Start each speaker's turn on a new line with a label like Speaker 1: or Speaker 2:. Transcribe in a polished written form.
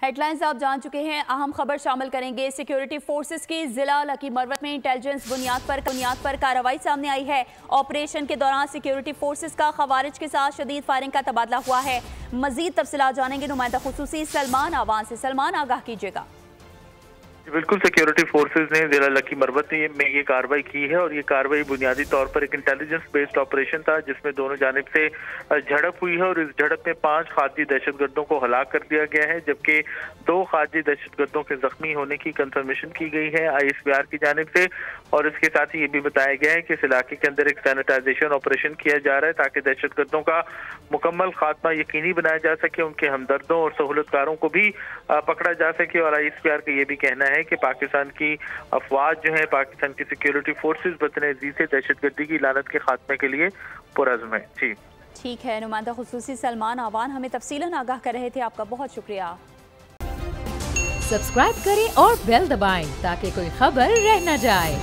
Speaker 1: Headlines आप जान चुके हैं। अहम खबर शामिल करेंगे। सिक्योरिटी फोर्सेस की जिला लकी मरवत में इंटेलिजेंस बुनियाद पर कार्रवाई सामने आई है। ऑपरेशन के दौरान सिक्योरिटी फोर्सेस का खवारिज के साथ शदीद फायरिंग का तबादला हुआ है। मजीद तफसीलात जानेंगे नुमाइंदा खुसूसी सलमान आवान से। सलमान, आगाह कीजिएगा।
Speaker 2: बिल्कुल, सिक्योरिटी फोर्सेज ने जिला लकी मरवत में ये कार्रवाई की है और ये कार्रवाई बुनियादी तौर पर एक इंटेलिजेंस बेस्ड ऑपरेशन था जिसमें दोनों जानिब से झड़प हुई है और इस झड़प में 5 खारजी दहशतगर्दों को हलाक कर दिया गया है, जबकि 2 खारजी दहशतगर्दों के जख्मी होने की कंफर्मेशन की गई है ISPR की जानिब से। और इसके साथ ही ये भी बताया गया है कि इस इलाके के अंदर एक सैनिटाइजेशन ऑपरेशन किया जा रहा है ताकि दहशतगर्दों का मुकम्मल खात्मा यकीनी बनाया जा सके, उनके हमदर्दों और सहूलतकारों को भी पकड़ा जा सके। और ISPR का ये भी कहना है कि पाकिस्तान की अफवाज जो है, पाकिस्तान की सिक्योरिटी फोर्सेस बतने जी से दहशतगर्दी की लानत के खात्मे के लिए पुरअज़्म है। जी
Speaker 1: ठीक है, नुमाइंदा खुसूसी सलमान आवान हमें तफसीलन आगाह कर रहे थे। आपका बहुत शुक्रिया।
Speaker 3: सब्सक्राइब करें और बेल दबाएं ताकि कोई खबर रह न जाए।